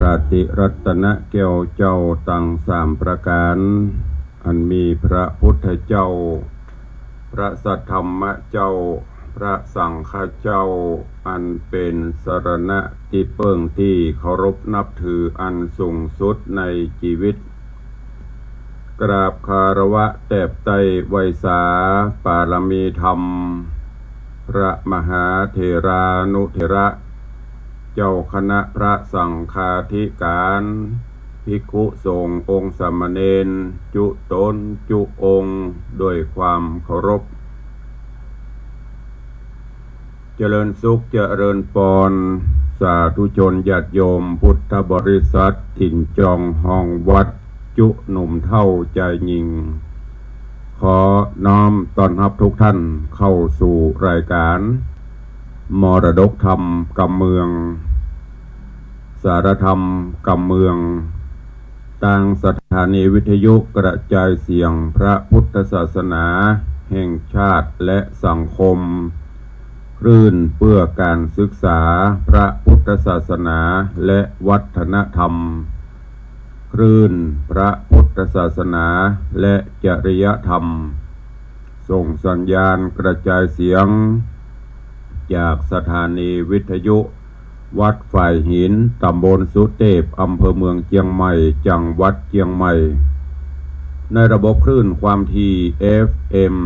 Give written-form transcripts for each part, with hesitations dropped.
พระติรัตนแก้วเจ้าตั้งสามประการอันมีพระพุทธเจ้าพระสัทธรรมเจ้าพระสังฆเจ้าอันเป็นสรณะที่เปิ่งที่เคารพนับถืออันสูงสุดในชีวิตกราบคารวะแตบไตไวยสาปารมีธรรมพระมหาเถรานุเถระเจ้าคณะพระสังฆาธิการภิกขุสงฆ์องค์สามเณรจุตนจุองค์ด้วยความเคารพเจริญสุขเจริญปอนสาธุชนญาติโยมพุทธบริษัทถิ่นจองห้องวัดจุหนุ่มเท่าใจยิงขอน้อมต้อนรับทุกท่านเข้าสู่รายการมรดกธรรมกำเมืองสารธรรมกำเมืองต่างสถานีวิทยุกระจายเสียงพระพุทธศาสนาแห่งชาติและสังคมคลื่นเพื่อการศึกษาพระพุทธศาสนาและวัฒนธรรมคลื่นพระพุทธศาสนาและจริยธรรมส่งสัญญาณกระจายเสียงจากสถานีวิทยุวัดฝ่ายหินตำบลสุเทพอำเภอเมืองเชียงใหม่จังหวัดเชียงใหม่ในระบบคลื่นความถี่ FM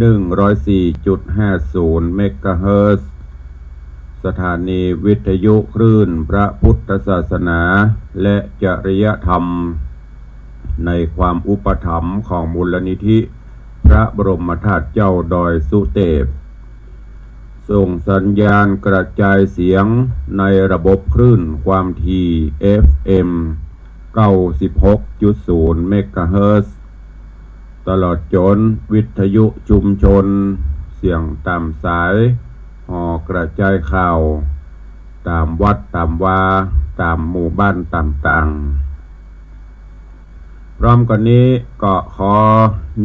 104.50 เมกะเฮิรตซ์สถานีวิทยุคลื่นพระพุทธศาสนาและจริยธรรมในความอุปถัมภ์ของมูลนิธิพระบรมธาตุเจ้าดอยสุเทพส่งสัญญาณกระจายเสียงในระบบคลื่นความถี่ FM 96.0 เมกะเฮิรตซ์ตลอดจนวิทยุชุมชนเสียงตามสายห่อกระจายข่าวตามวัดตามวาตามหมู่บ้านต่างๆพร้อมกันนี้ก็ขอ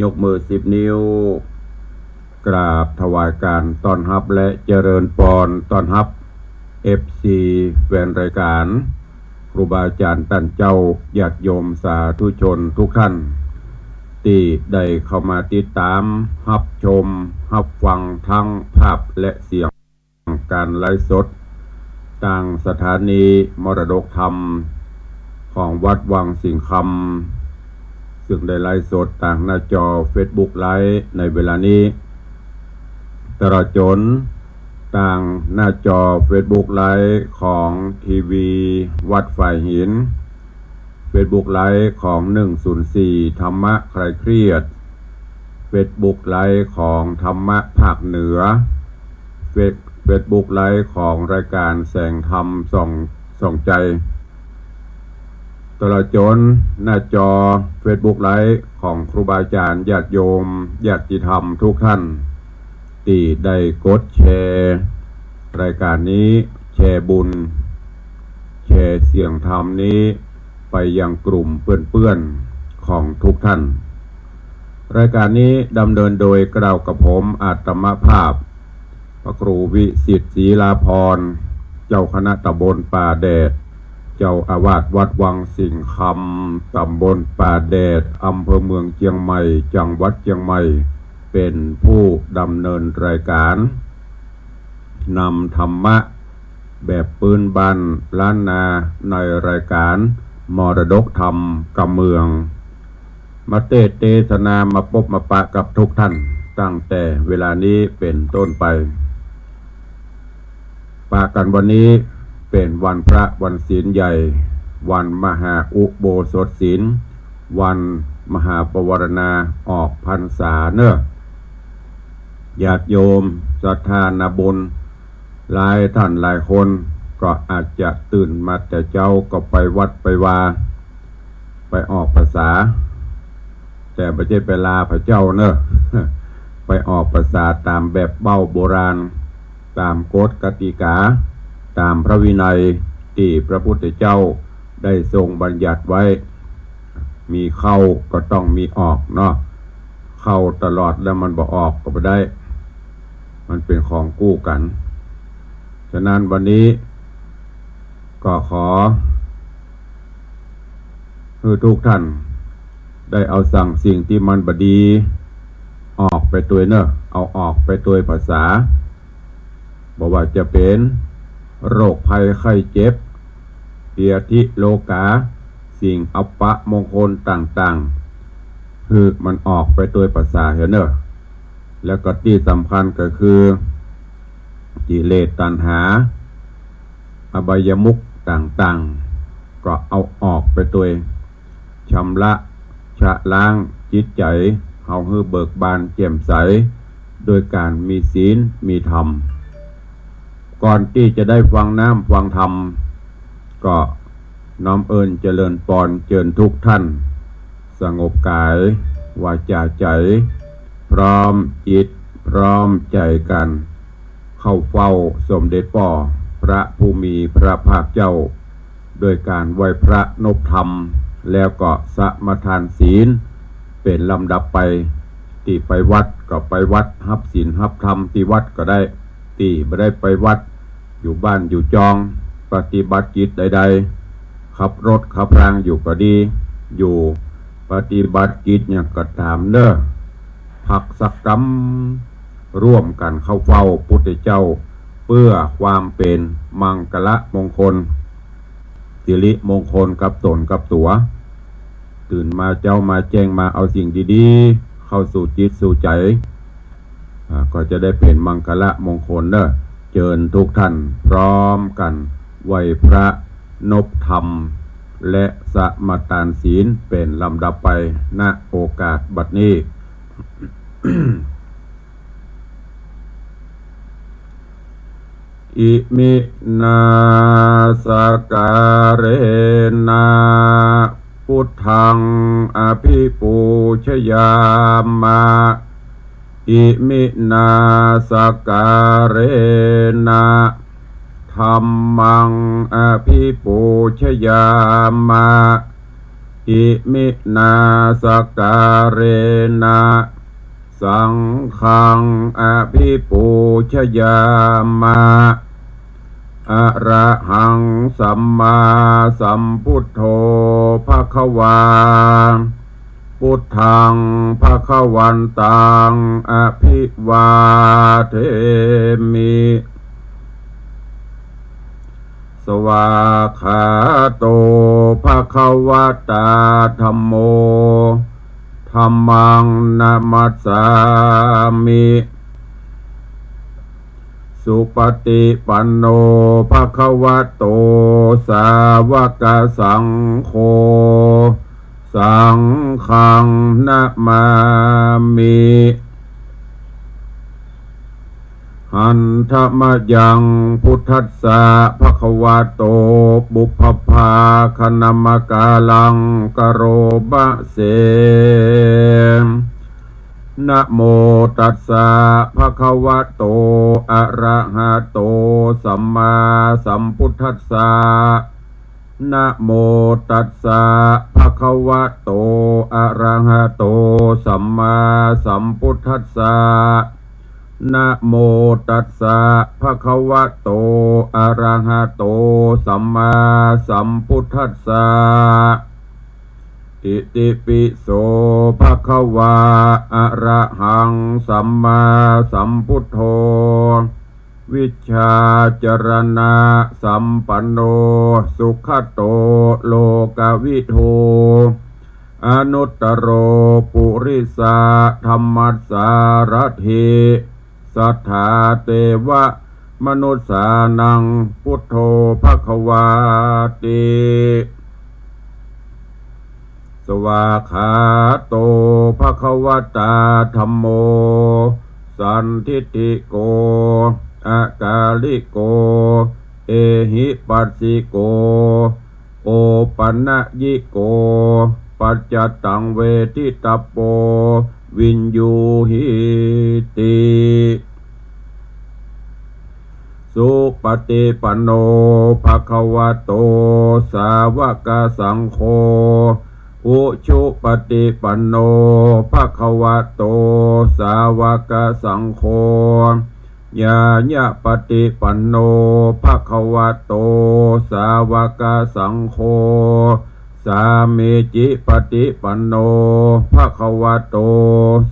ยกมือ10 นิ้วกราบถวายการต้อนรับและเจริญพรต้อนรับ FC แฟนรายการครูบาอาจารย์ท่านเจ้าญาติโยมสาธุชนทุกท่านที่ได้เข้ามาติดตามรับชมรับฟังทั้งภาพและเสียงการไลฟ์สดต่างสถานีมรดกธรรมของวัดวังสิงห์คำซึ่งได้ไลฟ์สดต่างหน้าจอ Facebook ไลฟ์ในเวลานี้ตลอดจนต่างหน้าจอ Facebook ไลฟ์ของทีวีวัดฝ่ายหิน Facebook ไลฟ์ของ104ธรรมะคลายเครียด Facebook ไลฟ์ของธรรมะภาคเหนือ Facebook ไลฟ์ของรายการแสงธรรมส่องใจตลอดจนหน้าจอ Facebook ไลฟ์ของครูบาอาจารย์ญาติโยมญาติธรรมทุกท่านที่ได้กดแชร์รายการนี้แชร์บุญแชร์เสียงธรรมนี้ไปยังกลุ่มเพื่อนๆของทุกท่านรายการนี้ดำเนินโดยกล่าวกับผมอาตมภาพพระครูวิสิทธิ์ศรีลาภรณ์เจ้าคณะตำบลป่าแดดเจ้าอาวาสวัดวังสิงห์คำตำบลป่าแดดอำเภอเมืองเชียงใหม่จังหวัดเชียงใหม่เป็นผู้ดำเนินรายการนำธรรมะแบบปืนบ้านล้านนาในรายการมรดกธรรมกำเมืองมาเทศนามาพบมาปะกับทุกท่านตั้งแต่เวลานี้เป็นต้นไปปะกันวันนี้เป็นวันพระวันศีลใหญ่วันมหาอุโบสถศีลวันมหาปวารณาออกพรรษาเนอะญาติโยมศรัทธานาบุญหลายท่านหลายคนก็อาจจะตื่นมาแต่เจ้าก็ไปวัดไปวาไปออกภาษาแต่ไม่ใช่ไปลาพระเจ้าเนอะ ไปออกภาษาตามแบบเบ้าโบราณตามกฎกติกาตามพระวินัยที่พระพุทธเจ้าได้ทรงบัญญัติไว้มีเข้าก็ต้องมีออกเนาะเข้าตลอดแล้วมันบ่ออกก็ไม่ได้มันเป็นของกู้กันฉะนั้นวันนี้ก็ขอ คือทุกท่านได้เอาสั่งสิ่งที่มันบดีออกไปตัวเนอะเอาออกไปตัวภาษาบอกว่าจะเป็นโรคภัยไข้เจ็บเปียทิโลกาสิ่งอัปปะมงคลต่างๆคือมันออกไปตัวภาษาเห็นเนอะแล้วก็ที่สำคัญก็คือกิเลสตัณหาอบายมุขต่างๆก็เอาออกไปตัวชำระชะล้างจิตใจเฮาให้เบิกบานแจ่มใสโดยการมีศีลมีธรรมก่อนที่จะได้ฟังน้ำฟังธรรมก็น้อมเอิญเจริญปอนเจิญทุกท่านสงบกายวาจาใจพร้อมจิตพร้อมใจกันเข้าเฝ้าสมเด็จพ่อพระผู้มีพระภาคเจ้าโดยการไหว้พระนบธรรมแล้วก็สมาทานศีลเป็นลำดับไปที่ไปวัดก็ไปวัดรับศีลรับธรรมที่วัดก็ได้ที่ไม่ได้ไปวัดอยู่บ้านอยู่จองปฏิบัติกิจใดๆขับรถขับรางอยู่ก็ดีอยู่ปฏิบัติกิจเนี่ยก็ตามเด้อพักสักกำร่วมกันเข้าเฝ้าพุทธเจ้าเพื่อความเป็นมังกละมงคลสิริมงคลกับตนกับตัวตื่นมาเจ้ามาแจ้งมาเอาสิ่งดีๆเข้าสู่จิตสู่ใจก็จะได้เป็นมังกละมงคลเด้อเชิญทุกท่านพร้อมกันไหว้พระนบธรรมและสมาทานศีลเป็นลำดับไปณโอกาสบัดนี้ อิมินาสการเนะพุทธังอภิปูชยามะอิมินาสการเนะธัมมังอภิปูชยามะอิมินาสการเนะสังฆังอภิปูชยามะอะระหังสัมมาสัมพุทโธภควาพุทธังภควันตังอภิวาเทมิสวากขาโตภควตาธัมโมธัมมังนะมัสสามิสุปฏิปันโนภควโตสาวกสังโฆสังฆังนะมามิหันธมยังพุทธัสสะภควโตบุพพาคณมกาลังกโรบะเสนะโมตัสสะภะคะวะโตอะระหะโตสัมมาสัมพุทธัสสะนะโมตัสสะภะคะวะโตอะระหะโตสัมมาสัมพุทธัสสะนะโมตัสสะภะคะวะโตอะระหะโตสัมมาสัมพุทธัสสะอิติปิโสภะคะวะอะระหังสัมมาสัมพุทโธวิชชาจรณะสัมปันโนสุขโตโลกวิทูอนุตตโรปุริสาธัมมัสสารถิสัทธาเตวะมนุสสานังพุทโธภควาติสวากขาโตภควตาธัมโมสันทิฏฐิโกอากาลิโกเอหิปัสสิโกโอปันญิโกปัจจตังเวทิตปโปวินยูหิติสุปฏิปันโนภควโตสาวกสังโฆอุชุปฏิปันโนภควโตสาวกสังโฆญาญะปฏิปันโนภควโตสาวกสังโฆ สามีจิปฏิปันโนภควโต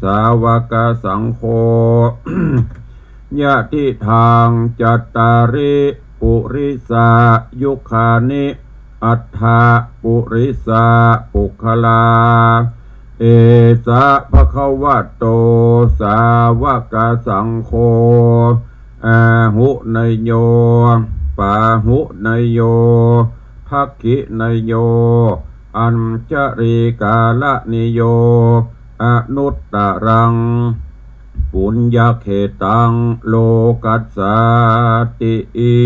สาวกสังโฆ ยะทิทางจัตตาริปุริสายุคานิอัฏฐาปุริสาปุคลาเอสะภควโตสาวกสังโฆอาหุนยโยปาหุนยโยทักขินยโยอัญจริกาลนิโยอนุตตรังปุญญเขตังโลกัสสติอิ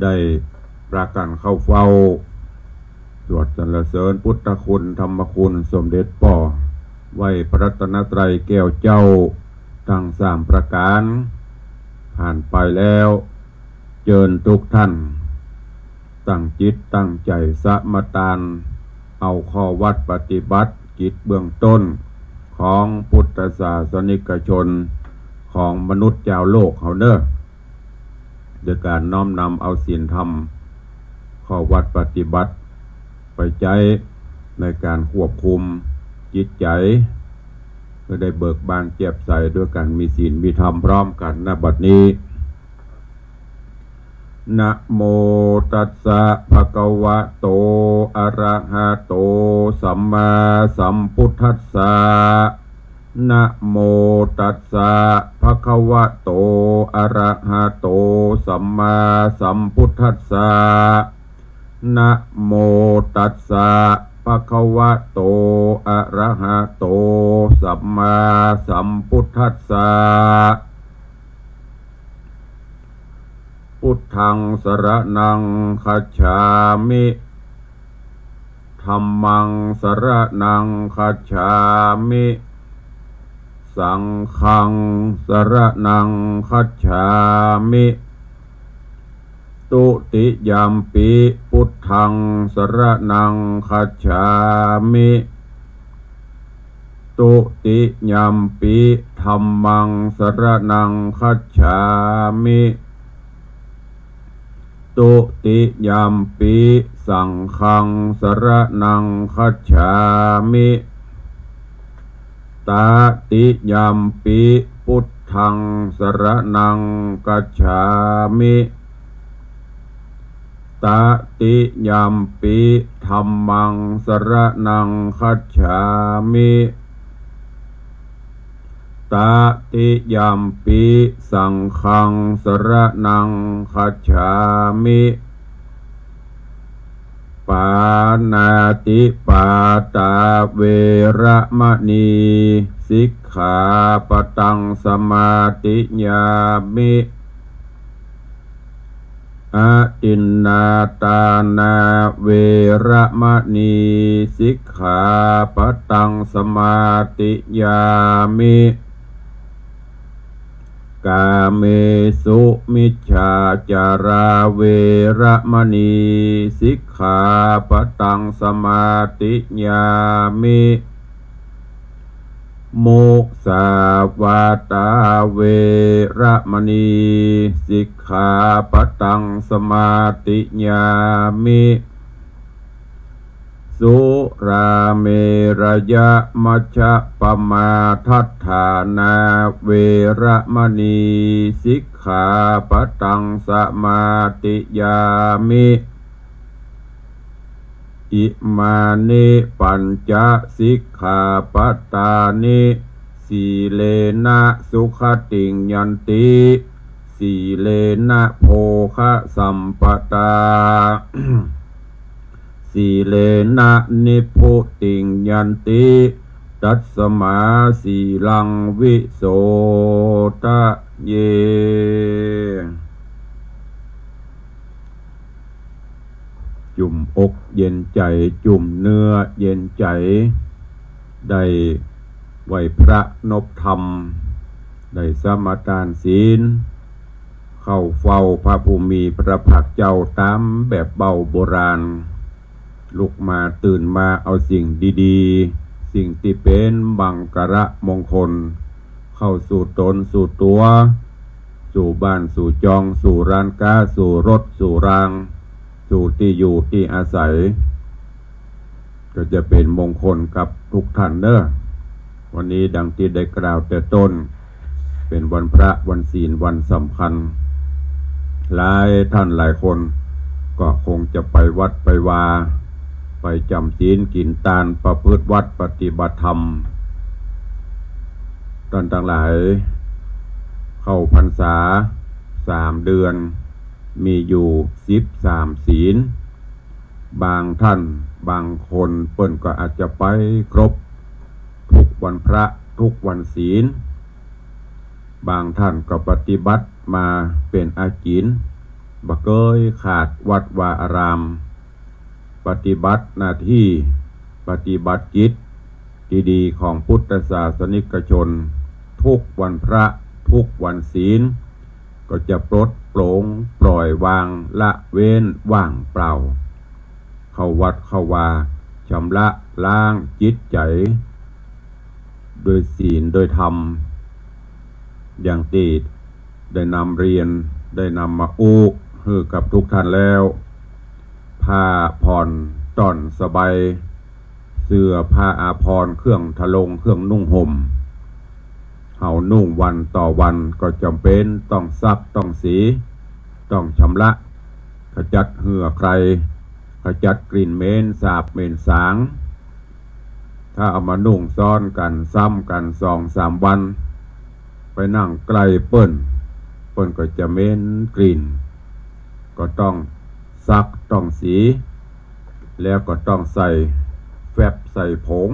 ได้ประกันเข้าเฝ้าสวดสรรเสริญพุทธคุณธรรมคุณสมเด็จป่อไหวพระรัตนตรัยแก้วเจ้าทั้งสามประการผ่านไปแล้วเจิญทุกท่านตั้งจิตตั้งใจสมทานเอาข้อวัดปฏิบัติกิจเบื้องต้นของพุทธศาสนิกชนของมนุษย์เจ้าโลกเขาเนอะโดยการน้อมนำเอาศีลธรรมข้อวัดปฏิบัติไปใช้ในการควบคุมจิตใจเพื่อได้เบิกบานแจ่มใสด้วยการมีศีลมีธรรมพร้อมกันณบัดนี้นะโมตัสสะภะคะวะโตอะระหะโตสัมมาสัมพุทธัสสะนะโมตัสสะภะคะวะโตอะระหะโตสัมมาสัมพุทธัสสะนะโมตัสสะภะคะวะโตอะระหะโตสัมมาสัมพุทธัสสะพุทธังสรณังคัจฉามิธัมมังสรณังคัจฉามิสังฆังสรณังคัจฉามิตุติยัมปิพุทธังสรณังคัจฉามิตุติยัมปิธัมมังสรณังคัจฉามิตุติยัมปิสังฆังสรณังคัจฉามิตติยัมปิพุทธังสรณังคัจฉามิตติยัมปิธัมมังสรณังคัจฉามิตติยัมปิสังฆังสรณังคัจฉามิปานาติปาตาเวระมณีสิกขาปตังสมาธิญามิอาทินนาตานาเวระมณีสิกขาปตังสมาธิญามิกาเมสุมิจฉาจาราเวระมณีสิกขาปตังสมาธิญามิมุสาวาตาเวระมณีสิกขาปตังสมาธิญามิสุราเมรยะมัชฌะปมาทัฏฐานาเวระมณีสิกขาปตังสมาธิญามิอิมานิปัญจสิกขาปตานิสีเลนะสุขติงยันติสีเลนะโภคะสัมปตา สีเลนะนิพพุติงยันติตัสมาสีลังวิโสทะเยจุ่มอกเย็นใจจุ่มเนื้อเย็นใจได้ไหวพระนพธรรมได้สมาทานศีลเข้าเฝ้าพระภูมิพระภาคเจ้าตามแบบเบาโบราณลุกมาตื่นมาเอาสิ่งดีๆสิ่งที่เป็นบังกระมงคลเข้าสู่ตนสู่ตัว ส สู่บ้านสู่จองสู่ร้านค้าสู่รถสู่รางสู่ที่อยู่ที่อาศัยก็จะเป็นมงคลกับทุกท่านเด้อวันนี้ดังที่ได้กล่าวแต่ต้นเป็นวันพระวันศีลวันสำคัญหลายท่านหลายคนก็คงจะไปวัดไปวาไปจำศีลกินทานประพฤติวัดปฏิบัติธรรมท่านทั้งหลายเข้าพรรษา3 เดือนมีอยู่13 ศีลบางท่านบางคนเปิ้นก็อาจจะไปครบทุกวันพระทุกวันศีลบางท่านก็ปฏิบัติมาเป็นอาจินบ่เคยขาดวัดวาอารามปฏิบัติหน้าที่ปฏิบัติกิจดีๆของพุทธศาสนิกชนทุกวันพระทุกวันศีลก็จะปลดโปร่งปล่อยวางละเว้นว่างเปล่าเข้าวัดเข้าวาชำระล้างจิตใจโดยศีลโดยธรรมอย่างที่ได้นำเรียนได้นำมาอู้ให้กับทุกท่านแล้วผ้าผ่อนต้อนสบายเสื้อผ้าอาภรณ์เครื่องทะลงเครื่องนุ่งห่มเฮานุ่งวันต่อวันก็จำเป็นต้องซักต้องสีต้องชำระขจัดเหื่อใครขจัดกลิ่นเหม็นสาบเหม็นสางถ้าเอามานุ่งซ้อนกันซ้ำกัน2-3 วันไปนั่งใกล้เปิ้นก็จะเหม็นกลิ่นก็ต้องซักต้องสีแล้วก็ต้องใส่แฟบใส่ผง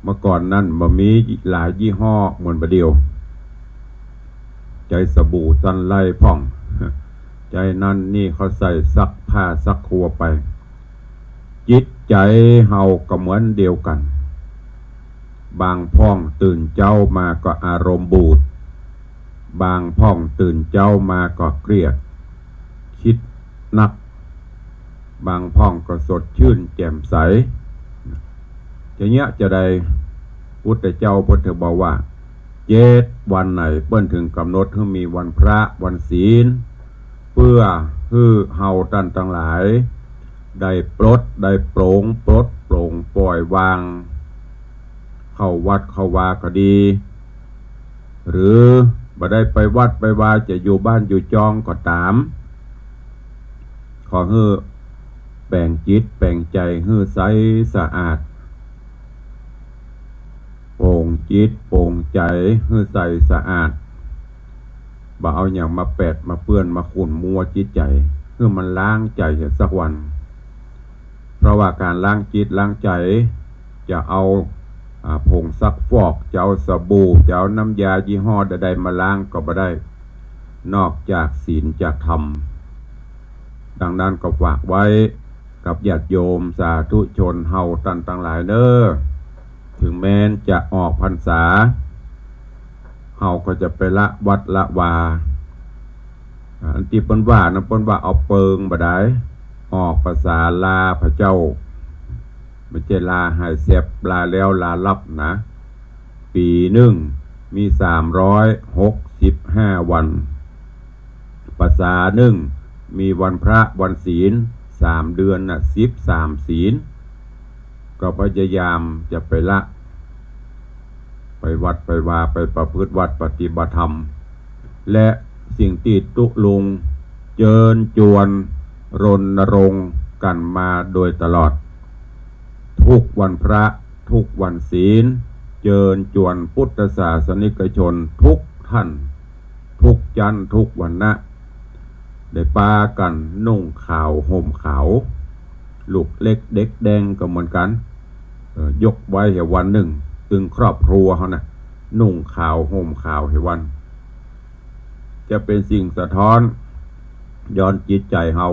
เมื่อก่อนนั้นมันมีหลายยี่ห้อเหมือนประเดียวใจสบู่สันไล่พ่องใจนั้นนี่เขาใส่ซักผ้าซักครัวไปจิตใจเฮาก็เหมือนเดียวกันบางพ่องตื่นเจ้ามาก็อารมณ์บูดบางพ่องตื่นเจ้ามาก็เครียดคิดนักบางพ่องก็สดชื่นแจ่มใสอย่างเงี้ยจะได้พุทธเจ้าพุทธบอกว่า7 วันไหนเปิ้นถึงกำหนดให้มีวันพระวันศีลเพื่อให้เฮาท่านทั้งหลายได้ปลดได้โปร่งปลดโปร่งปล่อยวางเข้าวัดเข้าวาก็ดีหรือบ่ได้ไปวัดไปวาจะอยู่บ้านอยู่จองก็ตามขอให้แบ่งจิตแบ่งใจให้ใสสะอาดโปร่งจิตโปร่งใจให้ใสสะอาดบ่เอาอย่างมาแปดมาเปื้อนมาขุ่นมัวจิตใจเพื่อมันล้างใจสักวันเพราะว่าการล้างจิตล้างใจจะเอาผงซักฟอกจะเอาสบู่จะเอาน้ำยายี่ห้อใดๆมาล้างก็บ่ได้นอกจากศีลจากธรรมดังนั้นก็ฝากไว้กับญาติโยมสาธุชนเฮาท่านทั้งหลายเด้อถึงแม้นจะออกพรรษาเฮาก็จะไปละวัดละวาอันที่เปิ้นว่านะเปิ้นว่าเอาเปิงบ่ได้ออกภาษาลาพระเจ้าไม่ใช่ลาหายเสียบลาแล้วลาลับนะปีหนึ่งมี365 วันภาษาหนึ่งมีวันพระวันศีล3 เดือน13 ศีลก็พยายามจะไปละไปวัดไปวาไปประพฤติวัดปฏิบัติธรรมและสิ่งที่ตุลุงเจิญจวนรณรงค์กันมาโดยตลอดทุกวันพระทุกวันศีลเจิญจวนพุทธศาสนิกชนทุกท่านทุกจันทร์ทุกวันนะได้ปากันนุ่งขาวห่มขาวลูกเล็กเด็กแดงก็เหมือนกันยกไว้ให้วันหนึ่งตึงครอบครัวเขานะนุ่งขาวห่มขาวให้วันจะเป็นสิ่งสะท้อนย้อนจิตใจเฮา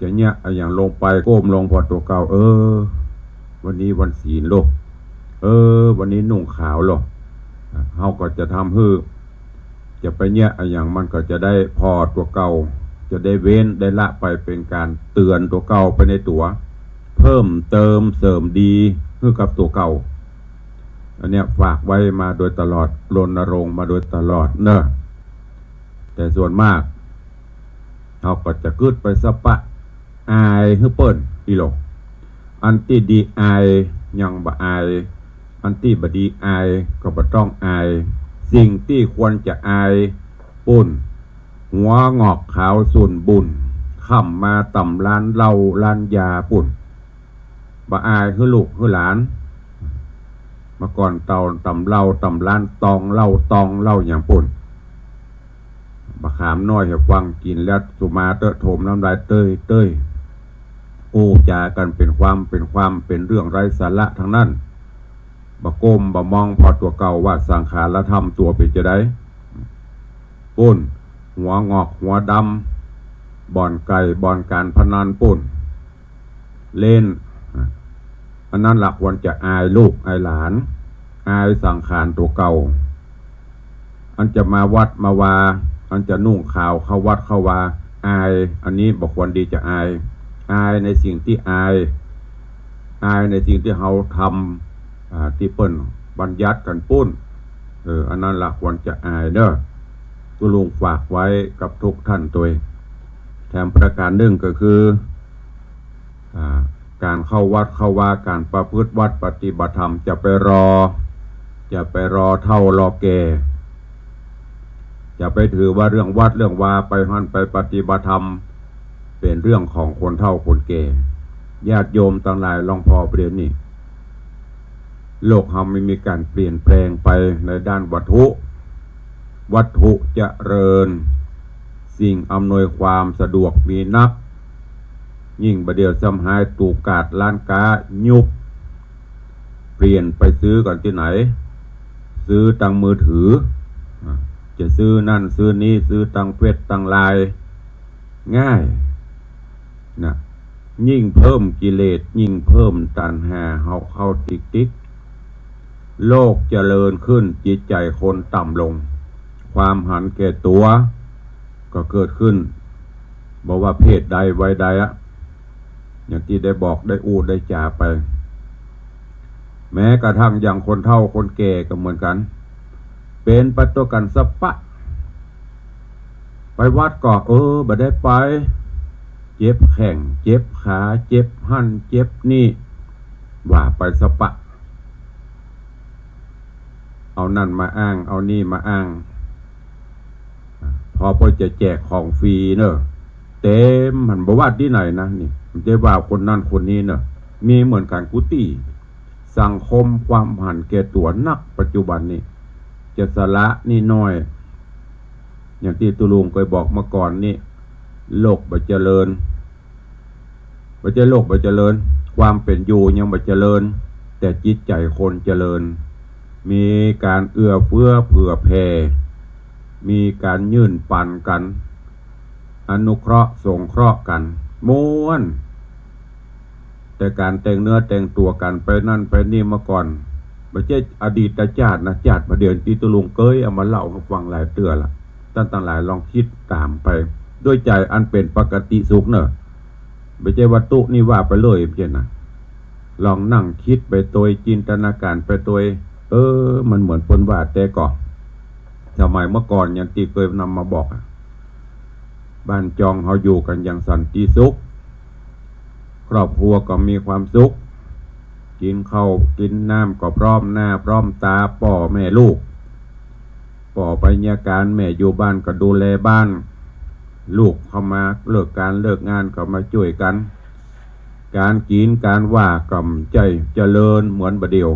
จะเนี้ยอย่างลงไปก้มลงพอตัวเก่าวันนี้วันศีลโลกวันนี้นุ่งขาวโลกเฮาก็จะทำให้จะไปเนี้ยอย่างมันก็จะได้พอตัวเก่าจะได้เว้นได้ละไปเป็นการเตือนตัวเก่าไปในตัวเพิ่มเติมเสริมดีให้กับตัวเก่าอันเนี้ยฝากไว้มาโดยตลอดรณรงค์มาโดยตลอดเนอะ แต่ส่วนมากเขาก็จะกึดไปสปะอายฮึเปิ้นอีโลอันที่ดีอายยังบ่อายอันที่บ่ดีอายก็บ่ต้องอายสิ่งที่ควรจะอายปุ่นหัวงอกขาวส่วนบุญค่ำมาต่ำล้านเหล้าล้านยาปุ่นบ่อายคือลูกคือหลานมาก่อนเตาต่ำเหล้าต่ำล้านตองเหล้าตองเหล้าอย่างปุ่นบะขามน้อยให้ฟังกินแล้วสุมาเตอะโถมน้ำลายเต้ยเต้ยโอ้จากันเป็นความเป็นเรื่องไร้สาระทั้งนั้นบะก้มบะมองพอตัวเก่าว่าสังขารธรรมตัวเป็นจะได้ปุ่นหัวงอกหัวดำบ่อนไก่บ่อนการพนันปุ่นเล่นอันนั้นหลักควรจะอายลูกอายหลานอายสังขารตัวเก่าอันจะมาวัดมาวาอันจะนุ่งขาวเข้าวัดเข้าวาอายอันนี้บอกควรดีจะอายในสิ่งที่อายในสิ่งที่เขาทำที่เปิ้นบัญญัติกันปุ้นอันนั้นละควรจะอายเด้อตุลุงฝากไว้กับทุกท่านตัวแถมประการหนึ่งก็คือการเข้าวัดเข้าวาการประพฤติวัดปฏิบัติธรรมจะไปรอเท่ารอแก่จะไปถือว่าเรื่องวัดเรื่องวาไปหันไปปฏิบัติธรรมเป็นเรื่องของคนเฒ่าคนแก่ญาติโยมทั้งหลายลองพอประเด็นนี้โลกเราไม่มีการเปลี่ยนแปลงไปในด้านวัตถุเจริญสิ่งอำนวยความสะดวกมีนักยิ่งประเดี๋ยวซ้ำหายตูกาดล้านกายุบเปลี่ยนไปซื้อก่อนที่ไหนซื้อตังมือถือจะซื้อนั่นซื้อนี้ซื้อตังเฟซตังไลน์ง่ายนะยิ่งเพิ่มกิเลสยิ่งเพิ่มตัณหาเข้าติ๊กโลกเจริญขึ้นจิตใจคนต่ำลงความหันแก่ตัวก็เกิดขึ้นบอกว่าเพศใดวัยใดอย่างที่ได้บอกได้อูดได้จ่าไปแม้กระทั่งอย่างคนเฒ่าคนแก่ก็เหมือนกันเป็นปัตตกันสปะไปวัดก็บ่ได้ไปเจ็บแข้งเจ็บขาเจ็บหั่นเจ็บนี่ว่าไปสปะเอานั่นมาอ้างเอานี่มาอ้างพอจะแจกของฟรีเนอะเต็มมันบ่ว่าที่ไหนนะนี่มันจะว่าคนนั่นคนนี้เนอะมีเหมือนกันกุฏิสังคมความหันแก่ตัวนักปัจจุบันนี้จะสละนี่น้อยอย่างที่ตุลุงเคยบอกมาก่อนนี่โลกบ่เจริญโลกบ่เจริญความเป็นอยู่ยังบ่เจริญแต่จิตใจคนเจริญมีการเอื้อเฟื้อเผื่อแผ่มีการยื่นปันกันอนุเคราะห์สงเคราะห์กันม้วนแต่การแต่งเนื้อแต่งตัวกันไปนั่นไปนี่มาก่อนไม่ใช่อดีตชาตินะชาติมาเดือนที่ตุลุงเคยเอามาเล่าให้ฟังหลายเตือละท่านทั้งหลายลองคิดตามไปด้วยใจอันเป็นปกติสุขเนอะไม่ใช่วัตถุนี่ว่าไปเลยเพียงนะลองนั่งคิดไปตัวจินตนาการไปตัวมันเหมือนคนว่าแต่ก่อนสมัยเมื่อก่อนอย่างที่เคยนำมาบอกบ้านจองเขาอยู่กันอย่างสันติสุขครอบครัวก็มีความสุขกินข้าวกินน้ำก็พร้อมหน้าพร้อมตาพ่อแม่ลูกพ่อไปยาการแม่อยู่บ้านก็ดูแลบ้านลูกเข้ามาเลิกการเลิกงานก็มาช่วยกันการกินการว่ากำใจเจริญเหมือนบะเดียว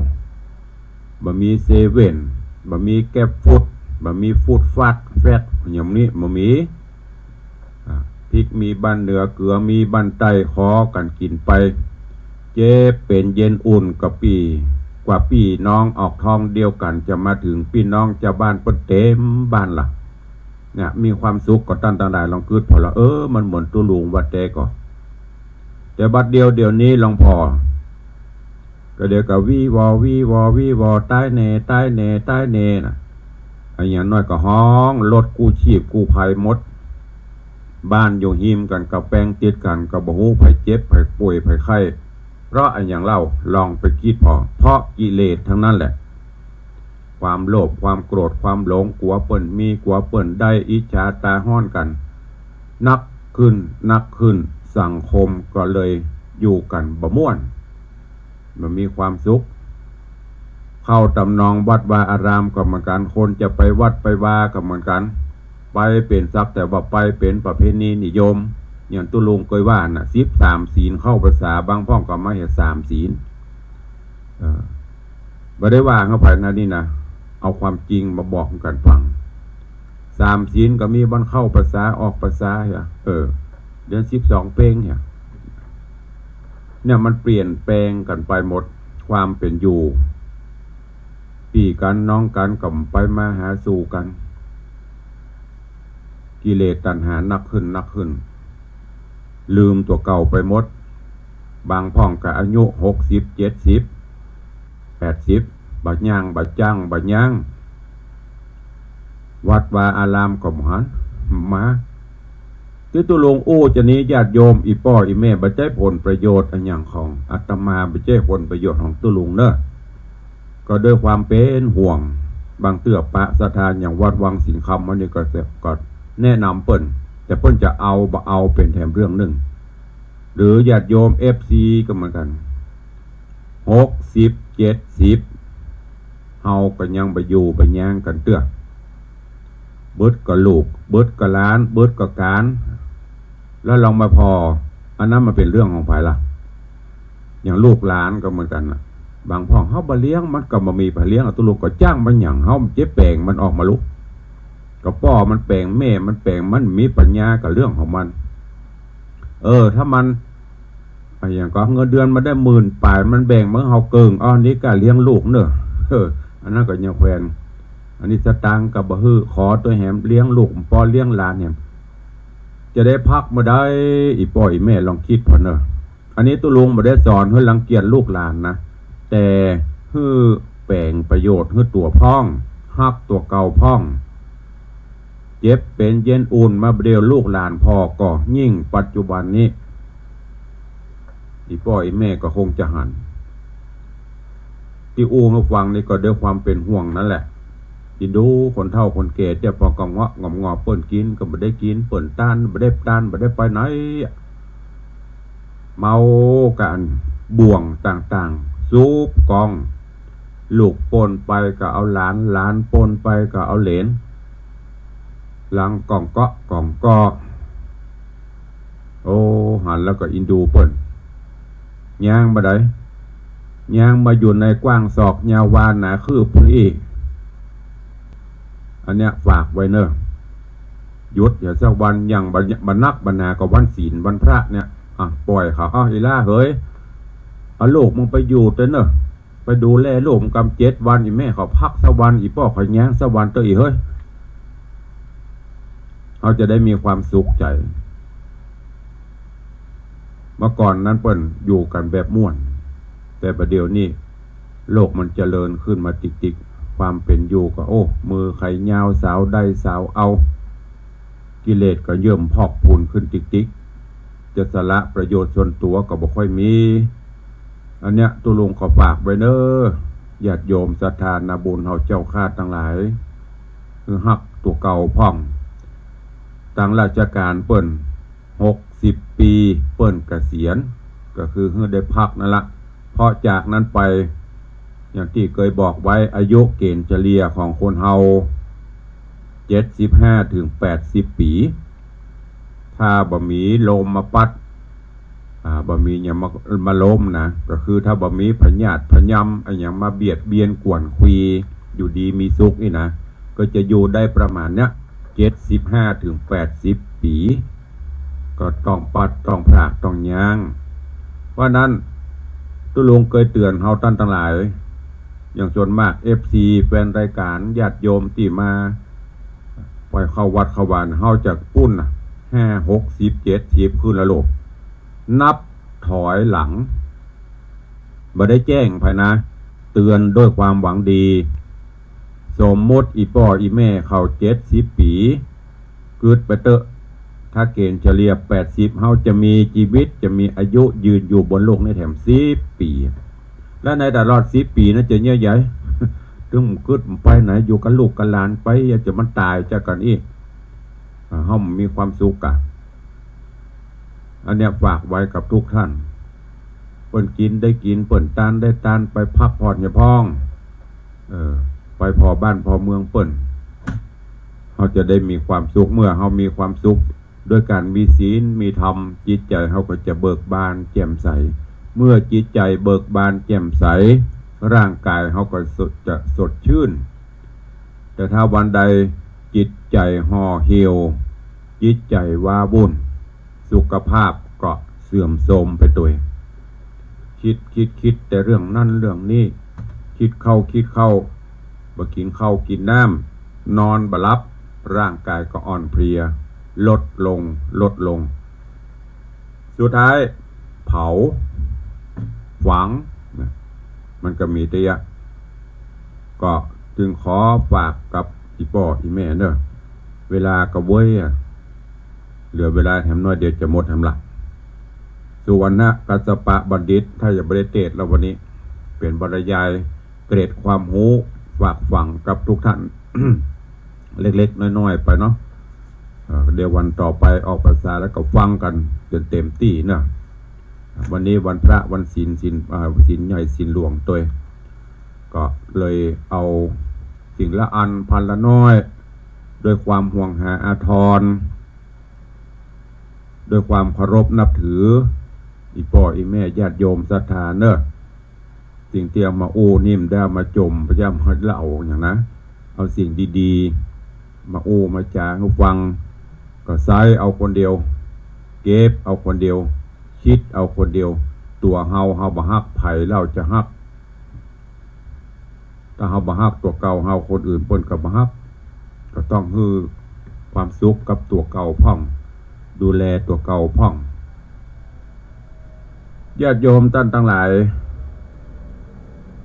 บะมีเซเว่นบะมีแก๊ปฟุตบะมีฟูดฟัดแฟตอย่างนี้บะมีพริกมีบ้านเหนือเกลือมีบ้านใต้ขอกันกินไปเจ็บเป็นเย็นอุ่นกับปีกว่าพี่น้องออกท้องเดียวกันจะมาถึงพี่น้องจะบ้านเปิดเต็มบ้านล่ะเนี่ยมีความสุขก็ตั้งแต่ลองคิดพอละมันเหมือนตัวลุงวัดแต่แต่บัดเดียวนี้ลองพอก็เดี๋ยวกับวีวอใต้เนน่ะไอ้อย่างน้อยก็ห้องรถกู้ชีพกู้ภัยหมดบ้านอยู่หิมกันกับแปลงติดกันกับบ่ฮู้ไผเจ็บไผป่วยไผไข้เพราะไอ้อย่างเล่าลองไปคิดพอเพราะกิเลสทั้งนั้นแหละ ความโลภความโกรธความหลงกลัวเปิ่นมีกลัวเปิ่นได้อิจฉาตาห้อนกันนักขึ้นสังคมก็เลยอยู่กันบ่ม่วนมันมีความสุขเข้าตำนองวัดวาอารามก็เหมือนกันคนจะไปวัดไปวาก็เหมือนกันไปเป็นซักแต่ว่าไปเป็นประเพณีนิยมอย่างตุลุงเคยว่าน่ะ13 ศีลเข้าภาษาบางพ่องก็มาเห็น3 ศีลบ่ได้ว่าเข้าไปนะนี่นะเอาความจริงมาบอกกันฟัง3 ศีลก็มีวันเข้าภาษาออกภาษาเดือน12 เป้งเนี่ยมันเปลี่ยนแปลงกันไปหมดความเป็นอยู่พี่กันน้องกันกับไปมาหาสู่กันกิเลสตัณหานักขึ้นลืมตัวเก่าไปหมดบางพ่องกับอายุ60 70 80บัดย่างบัดจ้างบัดย่างวัดวาอารามก็หันมาที่ตุลงโอ้จะนี้ญาติโยมอีป้ออีแม่บ่ได้ผลประโยชน์อันอย่างของอาตมาบ่ได้ผลประโยชน์ของตุลุงเนอะก็ด้วยความเป็นห่วงบางเตื้อปะสถานอย่างวัดวังสินคำวันนี้ก็แนะนำเปิ้นแต่เปิ้นจะเอาบ่เอาเป็นแถมเรื่องหนึ่งหรือญาติโยม FC ก็เหมือนกัน60 70เฮาก็ยังไปอยู่ไปย่างกันเตื้อเบิดก็ลูกเบิดก็ล้านเบิดก็การแล้วลองมาพออันนั้นมาเป็นเรื่องของภายละอย่างลูกหลานก็เหมือนกันนะบางพ่อเฮาบ่เลี้ยงมันก็บ่มีไปเลี้ยงตัวลูกก็จ้างมันหยังเฮาเจ็บแปลงมันออกมาลุกก็ป้อมันแปลงแม่มันแปลงมันมีปัญญากับเรื่องของมันถ้ามันอย่างก็เงินเดือนมันได้10,000ปลายมันแบ่งมันเฮาเกิงอ้อนี้ก็เลี้ยงลูกเนอะอันนั้นก็ยังแควนอันนี้สตางค์ก็บ่ฮื้อขอตัวแหมเลี้ยงลูกป้อเลี้ยงหลานเนี่ยจะได้พักมาได้อีป้ออีแม่ลองคิดพอเนอะอันนี้ตุลุงบ่ได้สอนให้รังเกียจลูกหลานนะแต่ฮื้อแปลงประโยชน์ฮื้อตัวพ่องฮักตัวเก่าพ่องเจ็บเป็นเย็นอุ่นมาเดียวลูกหลานพ่อก็ยิ่งปัจจุบันนี้อีป้ออีแม่ก็คงจะหันที่อูมาฟังนี่ก็ด้วยความเป็นห่วงนั่นแหละที่ดูคนเฒ่าคนแก่จะพอกงะงอเปิ้นกินก็บ่ได้กินเปิ้นต้านบ่ได้ไปไหนเมากันบ่วงต่างๆซูบกองลูกปนไปก็เอาหลานปนไปก็เอาเหลนหลังกองก็โอ้หันแล้วก็อินดูเปิ้นย่างบ่ได้ย่างมาอยู่ในกว้างศอกยาววานหนาคือพุ่นอีกอันเนี้ยฝากไว้เนอะหยุดอย่าสักวันอย่างบรรนักบรรณาก็วันศีลวันพระเนี่ยปล่อยเขาอีล่าเฮ้ยเอาลูกมึงไปอยู่เถอะเนอะไปดูแลลูกมึงกำ7 วันอีแม่เขาพักสักวันอีป้อเขาแย้งสักวันตัวอีเฮ้ยเขาจะได้มีความสุขใจเมื่อก่อนนั้นเปิ้นอยู่กันแบบม่วนแต่ประเดี๋ยวนี้โลกมันเจริญขึ้นมาติ๊กความเป็นอยู่ก็มือไข่ยาวสาวได้สาวเอากิเลสก็เยิ่มพอกพูนขึ้นติ๊กจะสละประโยชน์ส่วนตัวก็บ่ค่อยมีอันเนี้ยตุลุงขอฝากไว้เนอะญาติโยมศรัทธานาบุญเฮาเจ้าข้าทั้งหลายคือฮักตัวเก่าพ่องตั้งราชการเปิ้น60 ปีเปิ้นเกษียณก็คือได้พักนั่นละเพราะจากนั้นไปอย่างที่เคยบอกไว้อายุเกณฑ์เฉลี่ยของคนเฮา75 ถึง 80 ปีถ้าบ่มีลมมาปัดบ่มีอย่างมาล้มนะก็คือถ้าบ่มีพยาธิพยำอะไรอย่างมาเบียดเบียนกวนคุยอยู่ดีมีสุขนี่นะก็จะอยู่ได้ประมาณเนี้ย75 ถึง 80 ปีก็ต้องปัดต้องพรากต้องย่างเพราะนั้นตุลุงเคยเตือนเฮาท่านทั้งหลายอย่างส่วนมาก FC แฟนรายการญาติโยมที่มาปล่อยเข้าวัดเข้าวานเฮาจากปุ้น5 60 70ขึ้นละโลกนับถอยหลังบ่ได้แจ้งภายนะเตือนด้วยความหวังดีสมมติอีป้ออีแม่เขา70 ปีเกิดไปเตอะถ้าเกณฑ์เฉลี่ย80เฮาจะมีชีวิตจะมีอายุยืนอยู่บนโลกในแถม10 ปีและในตลอด10 ปีนั้นจะเยอะใหญ่ ถึงกึดไปไหนอยู่กับลูกกับหลานไปอย่าจะมันตายจะกันอีกเฮามีความสุขกะอันเนี้ยฝากไว้กับทุกท่านเปิ่นกินได้กินเปิ่นตานได้ตานไปพักผ่อนอย่าพ้องไปพอบ้านพอเมืองเปิ่นเฮาจะได้มีความสุขเมื่อเฮามีความสุขด้วยการมีศีลมีธรรมจิตใจเฮาก็จะเบิกบานแจ่มใสเมื่อจิตใจเบิกบานแจ่มใสร่างกายเฮาก็จะสดชื่นแต่ถ้าวันใดจิตใจห่อเหี่ยวจิตใจว้าวุ่นสุขภาพก็เสื่อมโทรมไปตัวคิดแต่เรื่องนั่นเรื่องนี้คิดเข้าบ่กินข้าวกินน้ำนอนบ่หลับร่างกายก็อ่อนเพลียลดลงสุดท้ายเผาฝังมันก็มีแต่ก็จึงขอฝากกับอีพ่ออีแม่เนอะเวลากระเว้ยเหลือเวลาแถมน้อยเดียวจะหมดแถมหลักสุวรรณกัสสปะบัณฑิตถ้าจะบริเทศเราวันนี้เป็นบรรยายเกรดความรู้ฝากฝังกับทุกท่าน เล็กๆน้อยๆไปเนาะเดี๋ยววันต่อไปออกภาษาแล้วก็ฟังกันจนเต็มที่เนาะวันนี้วันพระวันศีลใหญ่ศีลหลวงตัวก็เลยเอาสิ่งละอันพันละน้อยด้วยความห่วงหาอาทรด้วยความเคารพนับถืออีพ่ออีแม่ญาติโยมศรัทธาเนอะสิ่งที่เอามาอู้นิ่มได้มาจมพยายามให้เล่าอย่างนะเอาสิ่งดีๆมาอู้มาจาให้ฟังก็ใช้เอาคนเดียวเก็บเอาคนเดียวคิดเอาคนเดียวตัวเฮาบ่ฮักไผเล่าจะฮักถ้าเฮาบ่ฮักตัวเก่าเฮาคนอื่นเพิ่นก็บ่ฮักก็ต้องฮือความสุขกับตัวเก่าพ่องดูแลตัวเก่าพ่องญาติโยมท่านทั้งหลาย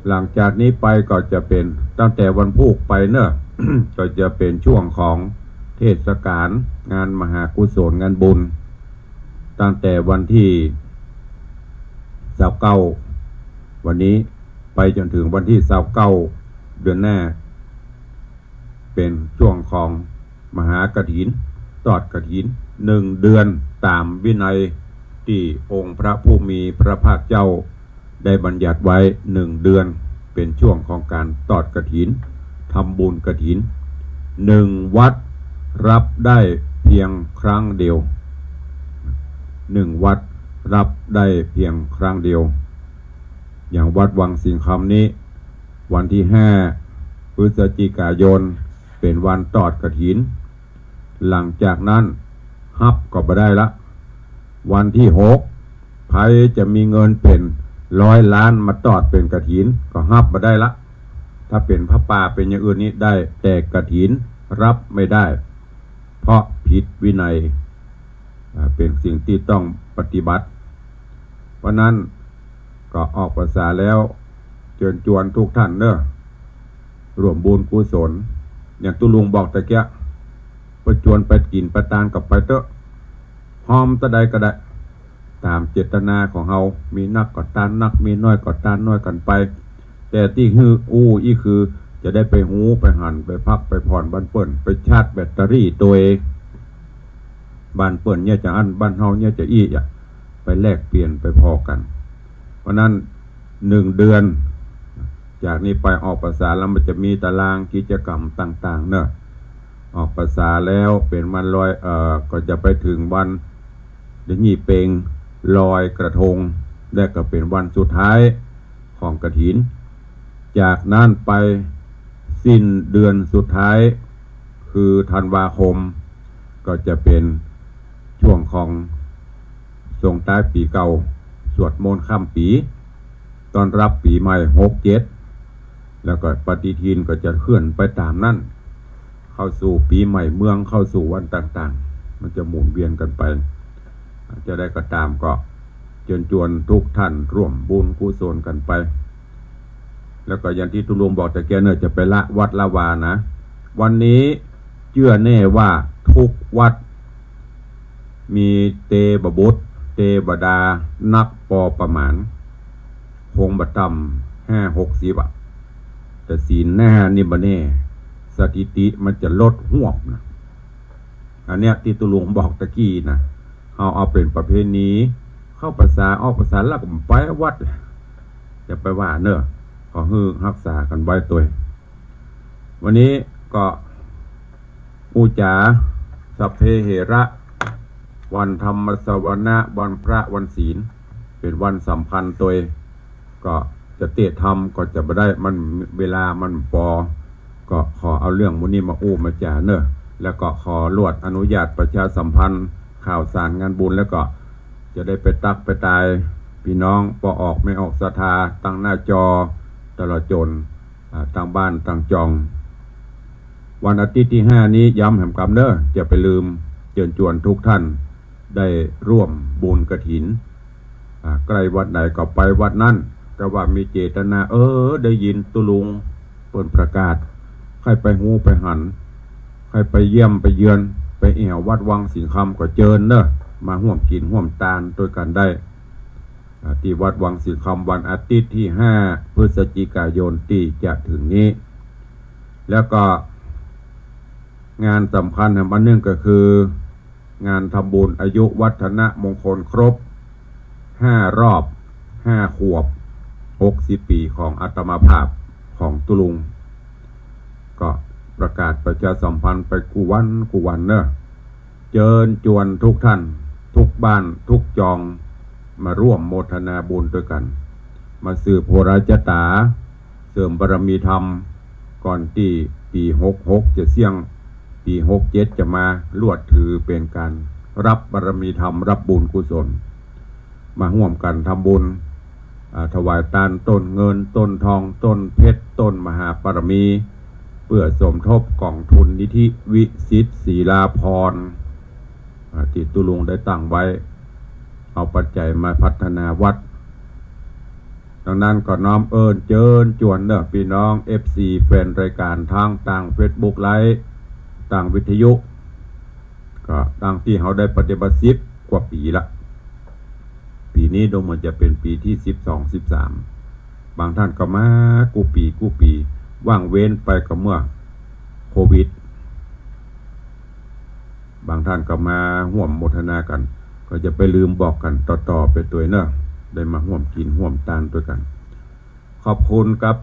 หลังจากนี้ไปก็จะเป็นตั้งแต่วันพุธไปเนอะ ก็จะเป็นช่วงของเทศกาลงานมหากุศลงานบุญตั้งแต่วันที่29วันนี้ไปจนถึงวันที่29เดือนหน้าเป็นช่วงของมหากฐินทอดกฐิน1 เดือนตามวินัยที่องค์พระผู้มีพระภาคเจ้าได้บัญญัติไว้1 เดือนเป็นช่วงของการทอดกฐินทำบุญกฐิน1 วัดรับได้เพียงครั้งเดียว1 วัดรับได้เพียงครั้งเดียวอย่างวัดวังสิงห์คำนี้วันที่5 พฤศจิกายนเป็นวันทอดกฐินหลังจากนั้นฮับก็บ่ได้ละวันที่6ใครจะมีเงินเป็น100 ล้านมาทอดเป็นกฐินก็ฮับบ่ได้ละถ้าเป็นพระป่าเป็นอย่างอื่นนี้ได้แต่กฐินรับไม่ได้เพราะผิดวินัยเป็นสิ่งที่ต้องปฏิบัติเพราะนั้นก็ออกภาษาแล้วเชิญชวนทุกท่านเนอะร่วมบุญกุศลอย่างตุลุงบอกตะเกียประชวนไปกินประทานกับไปเตอะหอมตะใดก็ได้ตามเจตนาของเฮามีนักก็ตานนักมีน้อยก็ตานน้อยกันไปแต่ที่อีคือจะได้ไปหูไปหันไปพักไปผ่อนบ้านเปิ่นไปชาร์จแบตเตอรี่ตัวเองบ้านเปิ่นเนี่ยจะอันบ้านเฮาเนี่ยจะไปแลกเปลี่ยนไปพอกันเพราะนั้น1 เดือนจากนี้ไปออกภาษาแล้วมันจะมีตารางกิจกรรมต่างๆเนอะออกภาษาแล้วเป็นวันลอยก็จะไปถึงวันเดือนยี่เปงลอยกระทงและก็เป็นวันสุดท้ายของกฐินจากนั้นไปสิ้นเดือนสุดท้ายคือธันวาคมก็จะเป็นช่วงของส่งท้ายปีเก่าสวดมนต์ข้ามปีตอนรับปีใหม่67แล้วก็ปฏิทินก็จะเคลื่อนไปตามนั้นเข้าสู่ปีใหม่เมืองเข้าสู่วันต่างๆมันจะหมุนเวียนกันไปจะได้ก็ตามก็เชิญชวนทุกท่านร่วมบุญกุศลกันไปแล้วก็อย่างที่ตุลุงบอกแต่แกเนอจะไปละวัดละวานะวันนี้เชื่อแน่ว่าทุกวัดมีเตบบุตรเตบดานักปอประมาณคงบัต่ำ50-60แต่ แต่ศีลหน้านี่บ่แน่สถิติมันจะลดหวบนะอันเนี้ยที่ตุลุงบอกตะกี้นะเอาเป็นประเพณีเข้าภาษาออกภาษาแล้วก็ไปวัดจะไปว่าเนอะขอฮือรักษากันไว้ตัววันนี้ก็อุจาสัพเพเหระวันธรรมสวนะวันพระวันศีลเป็นวันสำคัญตัวก็จะเตะธรรมก็จะไม่ได้มันเวลามันพอก็ขอเอาเรื่องมุนี้มาอู้มาจ่าเนอะแล้วก็ขอลวดอนุญาตประชาสัมพันธ์ข่าวสารงานบุญแล้วก็จะได้ไปตักไปตายพี่น้องพอออกไม่ออกศรัทธาตั้งหน้าจอตลอดจนตั้งบ้านตั้งจองวันอาทิตย์ที่5นี้ย้ำแห่งกรรมเด้อจะไปลืมเชิญชวนทุกท่านได้ร่วมบุญกฐินใกล้วัดไหนก็ไปวัดนั้นแต่ว่ามีเจตนาได้ยินตุลุงเปิดประกาศใครไปหูไปหันใครไปเยี่ยมไปเยือนไปแอววัดวังสิงคำก็เจิญเนอะมาห่วมกินห่วมตาลด้วยกันได้ที่วัดวังสิงคำวันอาทิตย์ที่5 พฤศจิกายนที่จะถึงนี้แล้วก็งานสำคัญอันหนึ่งก็คืองานทำบุญอายุวัฒนมงคลครบ5 รอบ5 ขวบ60 ปีของอาตมาภาพของตุลุงก็ประกาศประชาสัมพันธ์ไปกูวันเนอะเชิญชวนทุกท่านทุกบ้านทุกจองมาร่วมโมทนาบุญด้วยกันมาสืบโหราจตาเสริมบารมีธรรมก่อนที่ปี66จะเสี่ยงปี67จะมาลวดถือเป็นการรับบารมีธรรมรับบุญกุศลมาร่วมกันทำบุญถวายทานต้นเงินต้นทองต้นเพชรต้นมหาปรมีเพื่อสมทบกองทุนนิธิวิสิตศรีลาภรณ์ที่ตุลุงได้ตั้งไว้เอาปัจจัยมาพัฒนาวัดดังนั้นก็น้อมเจิญจวนเนอะพี่น้อง FC แฟนรายการทางต่าง Facebook ไลฟ์ต่างวิทยุก็ต่างที่เขาได้ปฏิบัติ10 กว่าปีละปีนี้ดูเหมือนจะเป็นปีที่12-13บางท่านก็มากูปีว่างเว้นไปก็เมื่อโควิดบางท่านก็มาห่วมโมทนากันก็จะไปลืมบอกกันต่อไปตัวเนอะได้มาห่วมกินห่วมตานด้วยกันขอบคุณครับ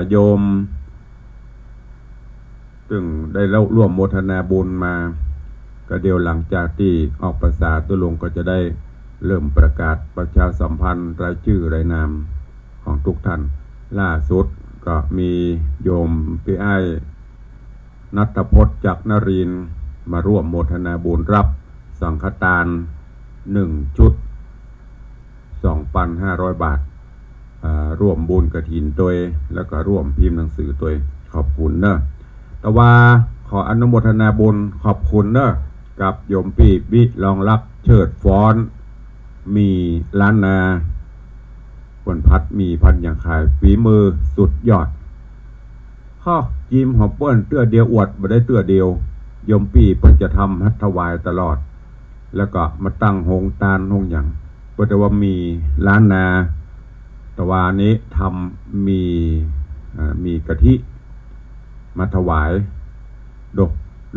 โยมซึ่งได้ร่วมโมทนาบุญมาก็เดียวหลังจากที่ออกภาษาตุลุงก็จะได้เริ่มประกาศประชาสัมพันธ์รายชื่อรายนามของทุกท่านล่าสุดก็มีโยมพี่ไอ้ณัฐพจน์จักรนรินทร์มาร่วมโมทนาบุญรับสังฆทาน1 ชุด 2,500 บาทร่วมบุญกฐินตัวแล้วก็ร่วมพิมพ์หนังสือตัวขอบคุณเนอะแต่ว่าขออนุโมทนาบุญขอบคุณเนอะกับโยมพี่วิรองลักษ์เชิดฟ้อนมีล้านนาคนพัดมีพันอย่างขายฝีมือสุดยอดข้อจิ้มหอมเปิ้ลเตื้อเดียวอวดมาได้เตื้อเดียวโยมพี่เพิ่นจะทำฮัตถวายตลอดแล้วก็มาตั้งหงตาลหงอย่างเพื่อว่ามีล้านนาตะวานี้ทำมีกะทิมาถวาย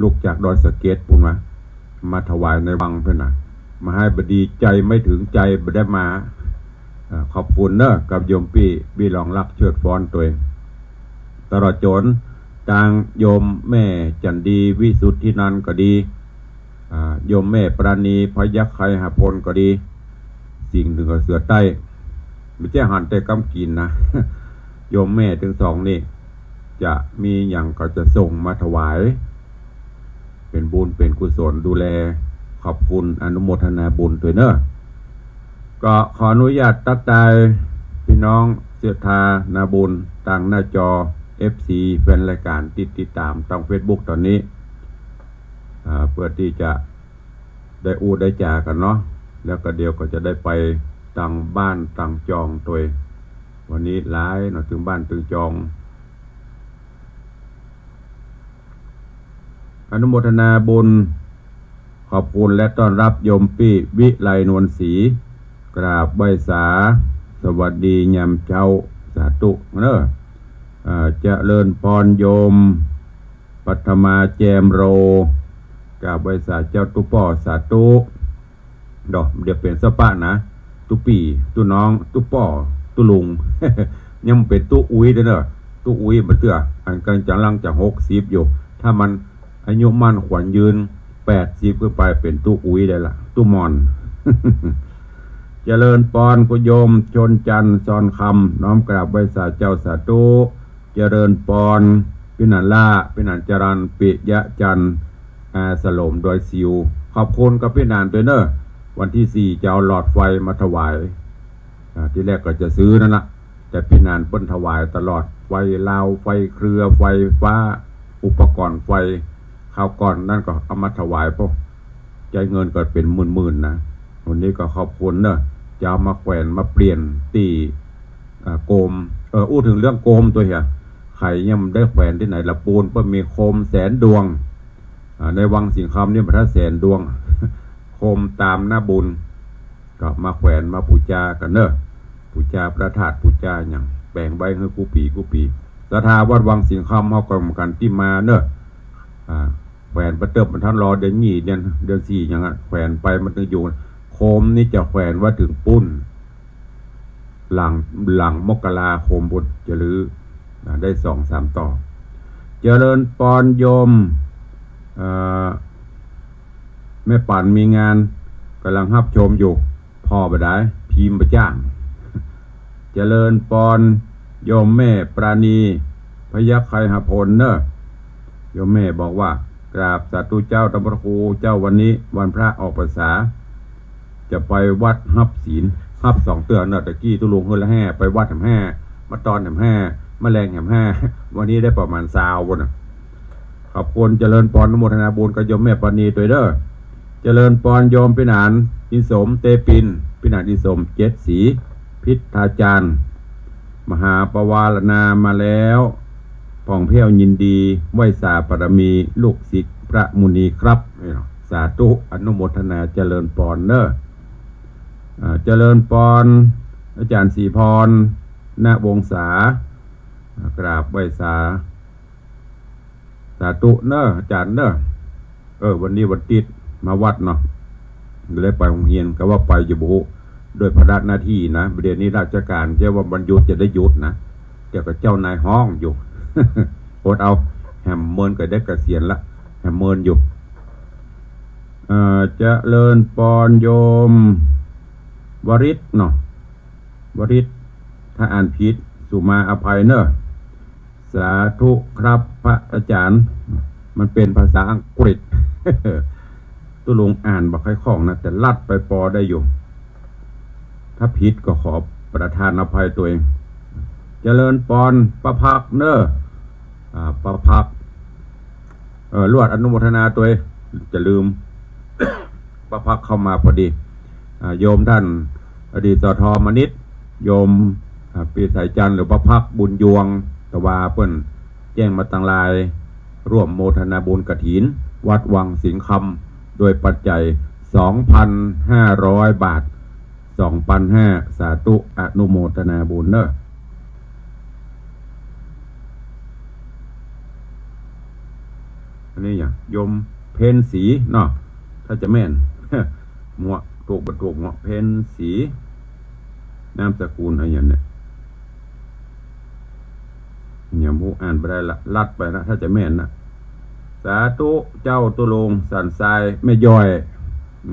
ลูกจากดอยสะเก็ดปุ่นมาถวายในวังเพื่อนนะมาให้บดีใจไม่ถึงใจบได้มาขอบคุณเนอะกับโยมพี่บีรองรักเชิดฟ้อนตัวเองตลอดจนทางโยมแม่จันดีวิสุทธินันท์ก็ดีโยมแม่ปราณีพยัคฆ์ไคหพลก็ดีสิ่งหนึ่งก็เสือใต้ไม่ใช่หันแต่กำกินนะ โยมแม่ถึง2นี่จะมีอย่างก็จะส่งมาถวายเป็นบุญเป็นกุศลดูแลขอบคุณอนุโมทนาบุญด้วยเนอะก็ขออนุญาตตักทายพี่น้องเสียทานาบุญต่างหน้าจอ FC แฟนรายการติดตามทาง Facebook ตอนนี้เพื่อที่จะได้ได้จากันเนาะแล้วก็เดียวก็จะได้ไปต่างบ้านต่างจองตัววันนี้หลายเนาะถึงบ้านถึงจองอนุโมทนาบุญขอบคุณและต้อนรับโยมปี้วิไลนวลศรีกราบไหว้สาสวัสดียามเช้าสาธุเนอะ เจริญพรโยมปัทมาแจมโรกราบไหว้สาเจ้าตุป่อสาตุดอกเดี๋ยวเปลี่ยนสปะนะตุปีตุน้องตุป่อตุลุง ยังเป็นตุอุ้ยเด้อเนอะตุอุ้ยมาเตื้ออันกันจังลังจะ60อยู่ถ้ามันอายุมั่นขวัญยืน80ขึ้นไปเป็นตุอุ้ยได้ละตุมอน เจริญปอนกุโยมชนจันทร์ซอนคำน้อมกราบไหว้สาเจ้าสาธุเจริญปอนพินันล่าพินันจรันปิยะจันทร์สโลมโดยซิวขอบคุณกับพินันด้วยเนอะวันที่4จะเอาหลอดไฟมาถวายที่แรกก็จะซื้อนั่นละแต่พินันเปิ้นถวายตลอดไฟลาวไฟเครือไฟฟ้าอุปกรณ์ไฟข้าวก่อนนั่นก็เอามาถวายพวกใจเงินก็เป็นหมื่นๆนะวันนี้ก็ขอบคุณเนอะจะเอามาแขวนมาเปลี่ยนตีโกมอู้ถึงเรื่องโกมตัวเหี้ยไข่ยังได้แขวนที่ไหนละปูนเพิ่มมีโคมแสนดวงในวังสิงคำนี่พระแสนดวง โคมตามหน้าบุญก็มาแขวนมาปูจากันเนอะปูจาพระธาตุปูจาอย่างแบ่งใบให้กูปีสถาวัดวังสิงคำเขากรรมการที่มาเนอะแขวนประเติบมันท่านรอเดือน4อย่างนั้นแขวนไปมันถึงอยู่โคมนี่จะแขวนว่าถึงปุ้นหลังมกราโคมบุญจะลือได้2-3 ต่อเจริญปอนโยมแม่ป่านมีงานกำลังรับชมอยู่พ่อบ่ได้พิมพ์ประจ้างเจริญปอนโยมแม่ปราณีพยัคฆ์ไคหพลเนอะโยมแม่บอกว่ากราบสาธุเจ้าตำพระครูเจ้าวันนี้วันพระออกพรรษาจะไปวัดฮับศีลฮับ2 เตือนเนอะตะกี้ตุลุงเฮือละแห่ไปวัดแห่มแห่มาตอนแห่มแห่มาแรงแห่มแห่วันนี้ได้ประมาณ20วันนะขอบคุณเจริญปอนอนุโมทนาบุญกับโยมแม่ปานีตัวเด้อเจริญปอนโยมพินานอินสมเตปินพินานอินสม7 สีพิทาจารย์มหาปวารณามาแล้วผ่องเพี้ยวยินดีไหวสาปรมีลูกศิษย์พระมุนีครับสาธุอนุโมทนาเจริญปอนเด้อเจริญปอนอาจารย์ศรีพรณวงศากราบไหวสาธุเนอะอาจารย์เนอะวันนี้วันติดมาวัดเนาะเลยไปโรงเรียนก็ว่าไปอยู่บุโดยพระราชหน้าที่นะประเดี๋ยวนี้ราชการใช่ว่าบรรยุจะได้หยุดนะเดี๋ยวกับเจ้านายห้องอยู่ โอดเอาแฮมเมินก็ได้เกษียณละแฮมเมินอยู่เจริญปอนโยมวริศเนาะวริศถ้าอ่านผิดสุมาอภัยเนอะสาธุครับพระอาจารย์มันเป็นภาษาอังกฤษ ตุลงอ่านบ่ค่อยคล่องนะแต่ลัดไปปอได้อยู่ถ้าผิดก็ขอประทานอภัยตัวเองเจริญปอนประภักเนอะประภักลวดอนุโมทนาตัวเองจะลืม ประภักเข้ามาพอดีโยมท่านอดีตสทมนิตโยมปีสายจันทร์หรือประภักบุญยวงตะวาเปิ้นแจ้งมาตั้งลายร่วมโมทนาบุญกฐินวัดวังสิงคำโดยปัจจัย 2,500 บาท 2,500 สาธุอนุโมทนาบุญเนอะอันนี้อย่างโยมเพนสีเนาะถ้าจะแม่น หมวกถูกบรรทุกหมวกเพนสีนามสกุลอะไรอย่างเนี้ยอย่ามูอ่านไปได้ละลัดไปนะถ้าจะแม่นนะสาธุเจ้าตุลงสันทรายไม่ย่อย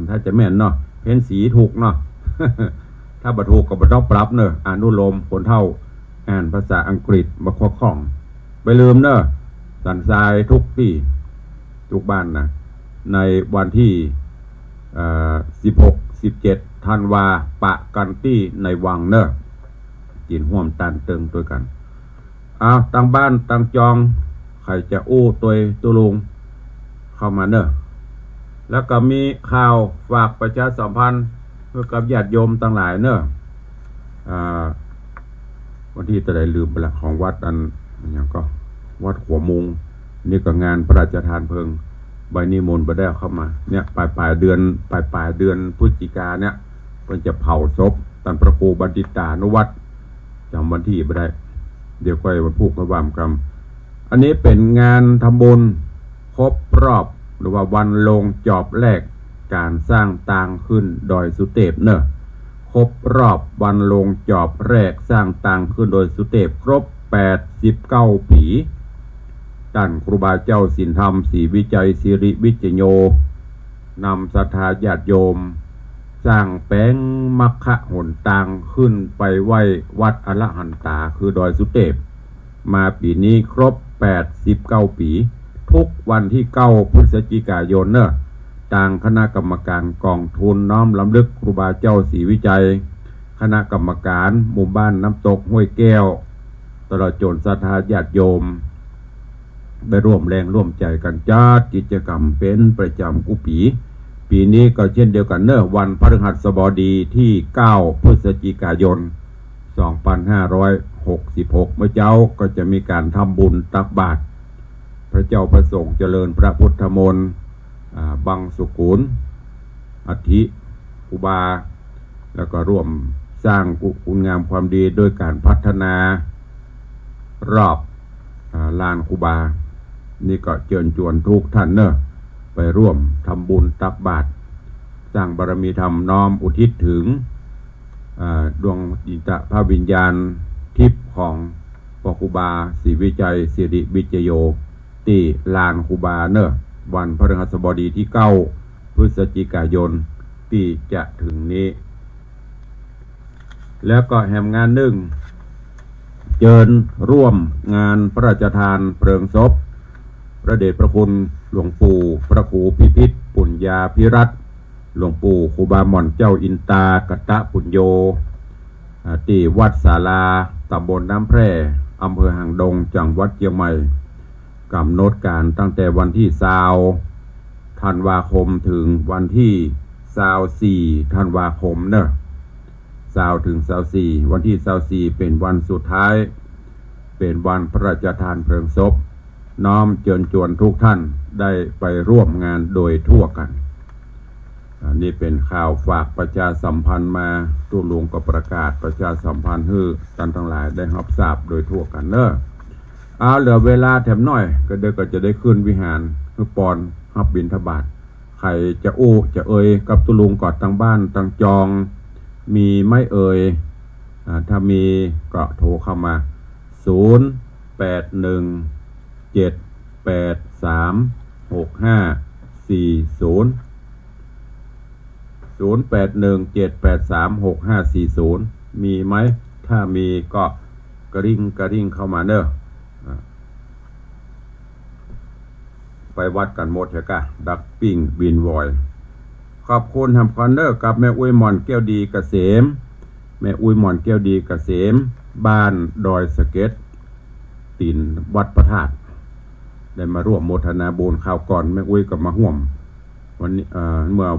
ถ้าจะแม่นเนาะเพ้นสีถูกเนาะ ถ้าบัถูกก็บัต้องปรับเนอะอนุโลมคนเท่าอ่านภาษาอังกฤษมาคล่องไปลืมเนอะสันทรายทุกที่ทุกบ้านนะในวันที่16-17 ธันวาปะกันที่ในวังเนอะกินห่วมตันเติงตัวกันตั้งบ้านตั้งจองใครจะอู้ตัวตุลุงเข้ามาเนอะแล้วก็มีข่าวฝากประชาสัมพันธ์เพื่อกับญาติโยมต่างหลายเนอะวันที่จะได้ลืมไปละของวัดอันอย่างก็วัดหัวมุงนี่ก็งานพระราชทานเพลิงใบนิมนต์ไปได้เข้ามาเนี่ยปลายเดือนพฤศจิกาเนี่ยเพิ่นจะเผาศพท่านพระครูบัณฑิตานุวัตรจำวันที่ไปได้ เดี๋ยวค่อยมาพูดกับวามกรรมอันนี้เป็นงานทำบุญครบรอบหรือว่าวันลงจอบแรกการสร้างตางขึ้นดอยสุเทพเนอะครบรอบวันลงจอบแรกสร้างตางขึ้นดอยสุเทพครบ89 ปีท่านครูบาเจ้าสินธรรมศรีวิจัยสิริวิจโยนำศรัทธาญาติโยมสร้างแป้งมัคคะหนตางขึ้นไปไหว้วัดอรหันตาคือดอยสุเทพมาปีนี้ครบ89 ปีทุกวันที่9 พฤศจิกายนเนอะทางคณะกรรมการกองทุนน้อมรำลึกครูบาเจ้าศรีวิจัยคณะกรรมการหมู่บ้านน้ำตกห้วยแก้วตลอดจนศรัทธาญาติโยมได้ร่วมแรงร่วมใจกันจัดกิจกรรมเป็นประจำกุปีนี้ก็เช่นเดียวกันเนอะวันพฤหัสบดีที่9 พฤศจิกายน 2566เมื่อเจ้าก็จะมีการทำบุญตักบาตรพระเจ้าประสงค์เจริญพระพุทธมนต์บังสุกุลอธิอุบาแล้วก็ร่วมสร้างคุณงามความดีโดยการพัฒนารอบลานครูบานี่ก็เชิญชวนทุกท่านเนอะไปร่วมทำบุญตักบาตรสร้างบารมีธรรมน้อมอุทิศถึงดวงจิตพระวิญญาณทิพย์ของพ่อครูบาศรีวิจัยสิริวิจโยที่ลานครูบาเนอะวันพฤหัสบดีที่9 พฤศจิกายนที่จะถึงนี้แล้วก็แห่งงานหนึ่งเชิญร่วมงานพระราชทานเพลิงศพพระเดชพระคุณหลวงปู่พระครูพิพิธปุญญาภิรัตน์หลวงปู่ครูบาหม่อนเจ้าอินตากตะปุญโยที่วัดศาลาตำบลน้ำแพร่อำเภอหางดงจังหวัดเชียงใหม่กำหนดการตั้งแต่วันที่20 ธันวาคมถึงวันที่24 ธันวาคมเนอะ20 ถึง 24วันที่24เป็นวันสุดท้ายเป็นวันพระราชทานเพลิงศพน้อมเชิญชวนทุกท่านได้ไปร่วมงานโดยทั่วกันนี่เป็นข่าวฝากประชาสัมพันธ์มาตู้หลวงก็ประกาศประชาสัมพันธ์ให้ท่านทั้งหลายได้รับทราบโดยทั่วกันเนอะเหลือเวลาแถมน้อยก็เดี๋ยวก็จะได้ขึ้นวิหารเพื่อปอนรับบิณฑบาตใครจะจะกับตุลุงกอดทางบ้านทางจองมีไม่ถ้ามีก็โทรเข้ามา0817836540 0817836540มีไหมถ้ามีก็กระริ่งเข้ามาเนอะไปวัดกันหมดเถอะกะดักปิ้งบินวอยขอบคุณทำคอนเนอร์กับแม่อุ้ยหม่อนแก้วดีเกษมแม่อุ้ยหม่อนแก้วดีเกษมบ้านดอยสะเก็ดตีนวัดพระธาตุได้มาร่วมโมทนาบุญข่าวก่อนแม่อุ้ยก็มาห่วมวันนี้เมื่อ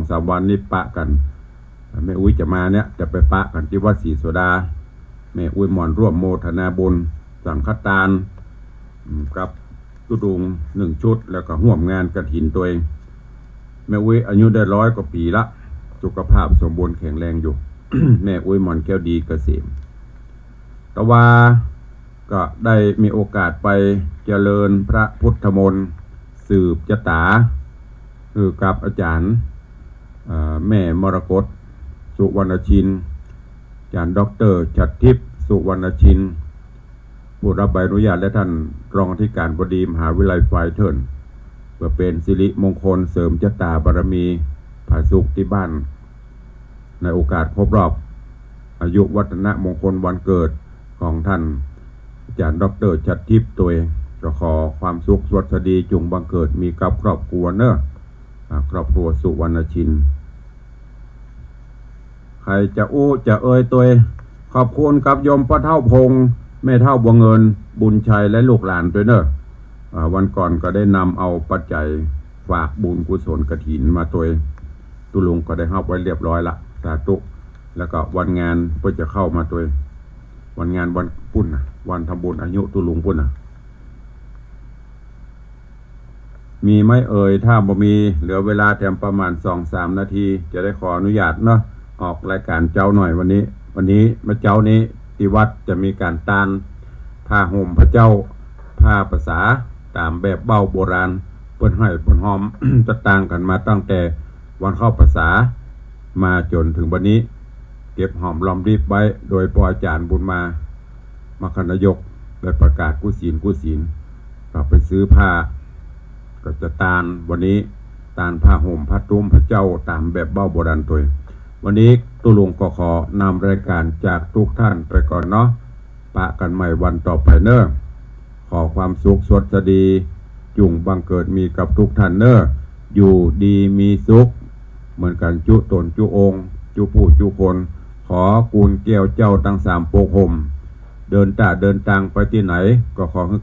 2-3 วันนี้ปะกันแม่อุ้ยจะมาเนี่ยจะไปปะกันที่วัดศรีโสดาแม่อุ้ยหม่อนร่วมโมทนาบุญสังฆทานกับตุดุง1 ชุดแล้วก็ห่วมงานกฐินตัวเองแม่อุ้ยอายุได้100 กว่าปีละสุขภาพสมบูรณ์แข็งแรงอยู่ แม่อุ้ยหม่อนแก้วดีเกษมแต่ว่าก็ได้มีโอกาสไปเจริญพระพุทธมนต์สืบชะตาคือกับอาจารย์แม่มรกตสุวรรณชินอาจารย์ดร.ฉัตรทิพย์สุวรรณชินผู้รับใบอนุญาตและท่านรองอธิการบดีมหาวิทยาลัยไฟเทิร์นเพื่อเป็นสิริมงคลเสริมชะตาบารมีผาสุขที่บ้านในโอกาสครบรอบอายุวัฒนมงคลวันเกิดของท่านอาจารย์ดร.ฉัตรทิพย์ตัวจะขอความสุขสวัสดีจงบังเกิดมีกับครอบครัวเนอะครอบครัวสุวรรณชินใครจะจะตัวขอบคุณกับโยมพ่อเท่าพงแม่เท่าบัวเงินบุญชัยและลูกหลานด้วยเนอะวันก่อนก็ได้นำเอาปัจจัยฝากบุญกุศลกฐินมาตัวตุลุงก็ได้รับไว้เรียบร้อยละสาธุแล้วก็วันงานก็จะเข้ามาตัววันงานวันปุ่นวันทำบุญอายุตุลุงปุ่นมีไหมถ้าบ่มีเหลือเวลาแถมประมาณ 2-3 นาทีจะได้ขออนุญาตเนาะออกรายการเจ้าหน่อยวันนี้มาเจ้านี้ ที่วัดจะมีการตานผ้าห่มพระเจ้าผ้าภาษาตามแบบเบ้าโบราณเปิ้นให้เปิ้นหอม จะต่างกันมาตั้งแต่วันเข้าภาษามาจนถึงวันนี้เก็บหอมรอมริบไว้โดยพระอาจารย์บุญมาคณายกได้ประกาศกุศีลเราไปซื้อผ้าก็จะตานวันนี้ตานผ้าห่มผ้าตุ้มพระเจ้าตามแบบเบ้าโบราณตัววันนี้ตุลุงก็ขอนำรายการจากทุกท่านไปก่อนเนาะปะกันใหม่วันต่อไปเนอะขอความสุขสวัสดีจุงบังเกิดมีกับทุกท่านเนอะอยู่ดีมีสุขเหมือนกันจุตนจุองค์จุผู้จุคนขอกูลเกี่ยวเจ้าตั้งสามโปกห่มเดินต่างไปที่ไหนก็ขอให้